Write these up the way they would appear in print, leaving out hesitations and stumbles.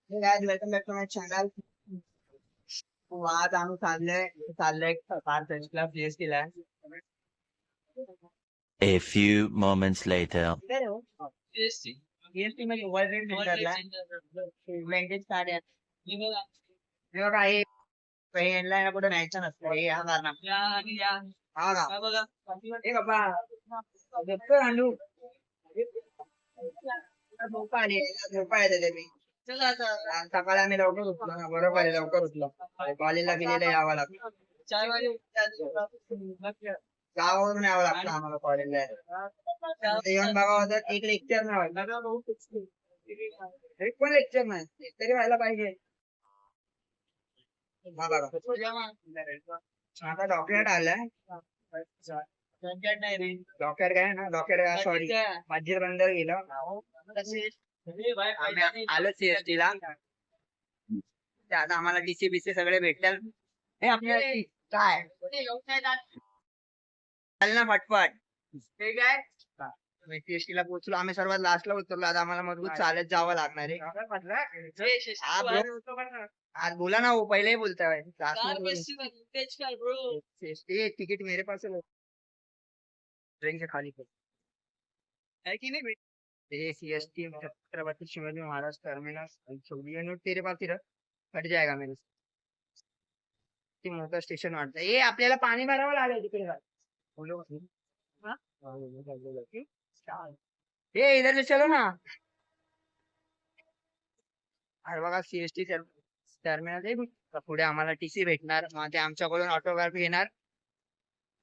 Hey guys, welcome back to my channel. आज आम्ही चाललोय कार टेस्टला जीएसटी ला. A few moments later. GST GST मध्ये वर्ल्ड ट्रेड सेंटरला बँकेत कार्ड आहे. हे बघा हे यांना कुठे न्यायचं नसतं हे हा कारण हा का बघा हे बाबा डॉक्टर अंडू झोपा आली झोपा येते ते मी सकाळी आम्ही लवकर उठलो ना बरोबर आहे लवकर उठलो कॉलेजला गेलेला यावं लागतं गावावरून यावं लागतं आम्हाला कॉलेजला येऊन बघा होतं एक लेक्चर नाही एक पण लेक्चर नाही तरी व्हायला पाहिजे बघा आता डॉक्युमेंट आलाय डॉक्टर काय ना डॉक्टर सॉरी मस्जिद बंदर गेलं आम्ही आलो सीएसटी ला आता आम्हाला डीसी बीसी सगळे भेटतात हे आपल्याला काय चाल ना फटफट ठीक आहे सीएसटी ला पोहोचलो आम्ही सर्वात लास्टला उतरलो आता आम्हाला मजबूत चालत जावं लागणार आहे आज बोला ना हो पहिले ही बोलता है तिकीट मेरे पास है ट्रेन के खाली है कि नहीं ये CST Chhatrapati Shivaji Maharaj terminus note तेरे पास ही रख कट जाएगा मेरे से मोठं स्टेशन वाटतं ये आपल्याला पाणी भरावं लागेल तिकडे बोलो ये इधर से चलो ना अरे बघा सीएसटी टर्मिनल आहे पुढे आम्हाला टीसी भेटणार मग ते आमच्याकडून ऑटोग्राफ घेणार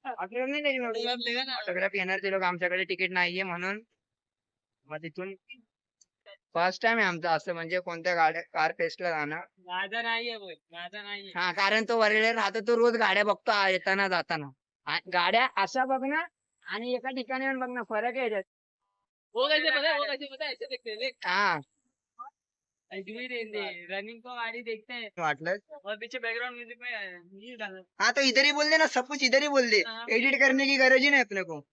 ऑटोग्राफ घेणार ते लोक आमच्याकडे तिकीट नाहीये म्हणून मग तिथून फर्स्ट टाइम आहे आमचं असं म्हणजे कोणत्या गाड्या कार फेस्टला जाणं माझा नाहीये बोल माझा नाहीये हा कारण तो वरळीला राहतो तो रोज गाड्या बघतो येताना जाताना गाड्या अशा बघ ना आणि एका ठिकाणी येऊन बघ ना फरक आहे याच्यात. वो कैसे पता है ऐसे देखते हैं देख हा रनिंग को गाड़ी देखते हैं वाटलं और पीछे बैकग्राउंड म्यूजिक में म्यूजिक डालना हाँ तो इधर ही बोल देना सब कुछ इधर ही बोल दे हाँ। एडिट करने की गरज ही नाही अपने को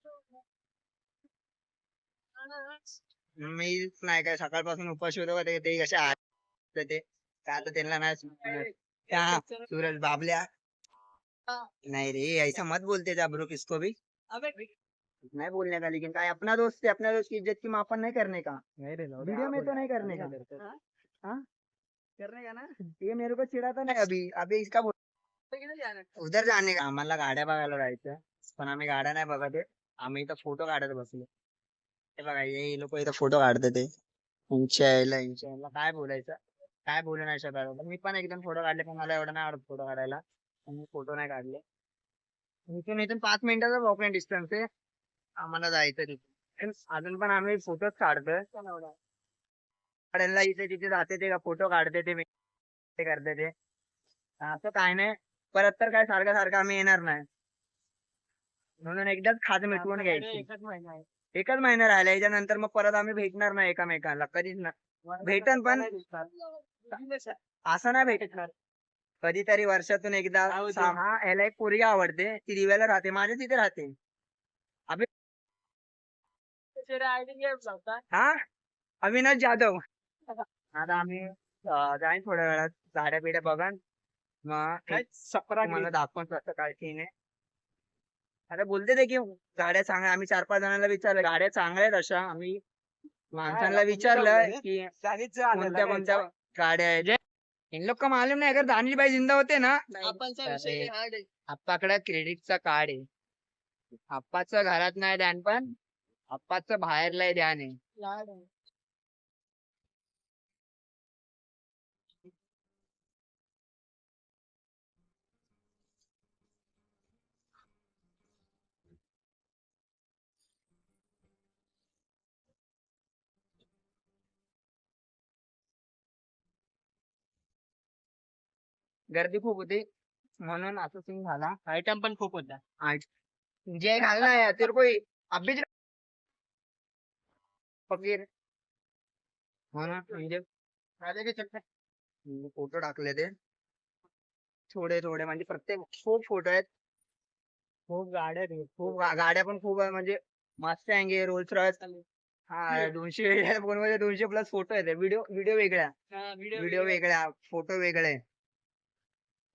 मी नाही काय सकाळपासून उपाशी होतो का ते कसे आहेत ते काय आता त्यांना नाही त्या सूरज बाबल्या नहीं रे ऐसा मत बोलते जा ब्रो किसको भी अबे नहीं बोलने का लेकिन काय अपना दोस्त है अपना दोस्त की इज्जत की मापन नहीं करने का वीडियो में तो नहीं करने का हाँ करने का ना ये मेरे को चिढ़ाता नहीं अभी अभी इसका उधर जाने का आम्हाला गाड्या बघायला जायचं पण आम्ही गाड्या नाही बघत आहे आम्ही इथं फोटो काढत बसलो हे बघा हे लोक इथं फोटो काढतात ते यांच्या काय बोलायचं काय बोलू नाही शकत मी पण एकदम फोटो काढले पण मला एवढं नाही आवडत फोटो काढायला मी फोटो नाही काढले इथून इथून 5 मिनिटाचा वॉकिंग डिस्टन्स आहे आम्हाला जायचं तिथे अजून पण आम्ही फोटोच काढतोय इथे तिथे जाते ते फोटो काढते ते करते ते असं काय नाही परत तर काय सारखं सारखं आम्ही येणार नाही म्हणून एकदाच खात मिटवून घ्यायची एकच महिना राहिला याच्यानंतर मग परत आम्ही भेटणार नाही एकामेकांना कधीच ना भेटन पण असं नाही भेटणार कधीतरी वर्षातून एकदा हा याला एक पोरगी आवडते ती दिव्याला राहते माझ्या तिथे राहते हा अविनाश जाधव आता आम्ही जाईन थोड्या वेळात झाड्या बिड्या बघान मग मला दाखवून सकाळची अरे बोलते ते की गाड्या चांगल्या आम्ही 4-5 जणांना विचारलं गाड्या चांगल्या आहेत अशा आम्ही माणसांना विचारलं की कोणत्या कोणत्या गाड्या आहेत इन लोग का मालूम नहीं अगर दानिश भाई जिंदा होते ना आप्पाकडे क्रेडिटचा कार्ड आहे आप्पाचं घरात नाही ध्यान पण आप्पाचं बाहेरलाही ध्यान आहे गर्दी खूप होती म्हणून असं सीन झाला आयटम पण खूप होता जे घालना है तेरे को अभी फकीर म्हणून म्हणजे फोटो टाकले ते थोडे थोडे म्हणजे प्रत्येक खूप फोटो आहेत खूप गाड्या पण खूप आहे म्हणजे मस्त आहे रोल्स रॉयस हा 200 वेगळ्या फोन मध्ये 200 प्लस फोटो येते. व्हिडिओ व्हिडिओ वेगळ्या, व्हिडिओ वेगळ्या, फोटो वेगळे.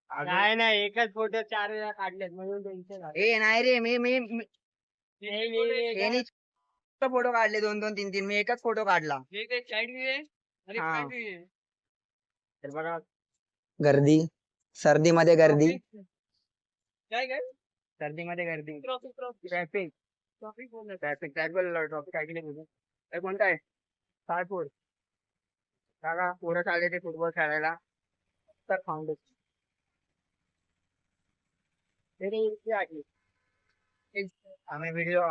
अजून- नाही नाही एकच फोटो 4 वेळा काढलेत म्हणून टेन्शन आलं. ए नाही रे मी हे यांनी फोटो काढले 2-2, 3-3. मी एकच फोटो काढला. एक साइड व्ह्यू आहे आणि हा. फ्रंट व्ह्यू आहे. तर बघा गर्दी, सर्दीमध्ये गर्दी, काय काय सर्दीमध्ये गर्दी, ट्रॉफिक ट्रॅफिक ट्रॉफिक बोलत ट्रॅफिक ट्रॅफिक ऐकले तुझं हे कोणता आहे? सायपूर. बघा पोरं चालले ते फुटबॉल खेळायला तर फाउंडेशन आम्ही व्हिडिओ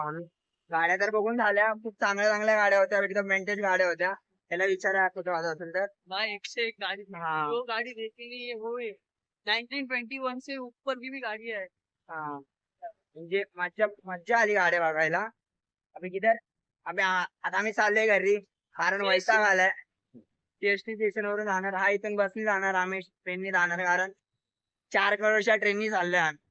गाड्या तर बघून झाल्या. खूप चांगल्या चांगल्या गाड्या होत्या, एकदम मेंटेज गाड्या होत्या. त्याला विचारा फोटो वाजत असेल तर. भाई 101 गाड़ी हाँ। जो गाड़ी देखेंगे ये वो है 1921 से ऊपर की भी गाड़ी है. हा म्हणजे मज्जा मज्जा आली गाड्या बघायला. अभि किधर आता आम्ही चाललोय घरी कारण वैताग आलाय. टीएसटी स्टेशन वरून जाणार. हा इथून बसने जाणार, आम्ही ट्रेननी जाणार कारण 4 करोडच्या ट्रेननी चाललोय आम्ही.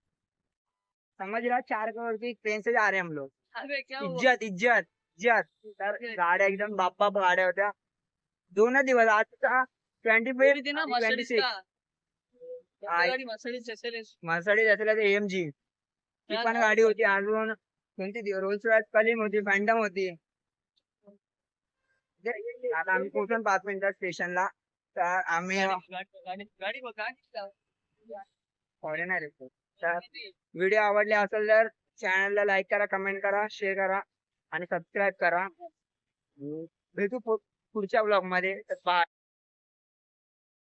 समझ रहा 4 करोड़ की ट्रेन से जा रहे हैं हम लोग. अबे क्या हुआ इज्जत इज्जत इज्जत. तर गाड्या एकदम बाप गाड्या होत्या. 2 दिवस आजचा 25 मेरी थी ना आणि मर्सिडीज 26 का आई- गाड़ी मर्सिडीज एसएलएस मर्सिडीज असलेला ते एमजी ती हा पण ना. गाडी होती. अजून कोणती रोल्स रॉयस कलीम होती, फॅन्टम होती. आता आम्ही पोहोचून 5 मिनिटात स्टेशनला. तर आम्ही गाड़ी वो गाड़ी फॉरेनर येतो. तर व्हिडिओ आवडले असेल तर चॅनलला लाईक करा, कमेंट करा, शेअर करा आणि सबस्क्राईब करा. भेटू पुढच्या ब्लॉग मध्ये. बाय.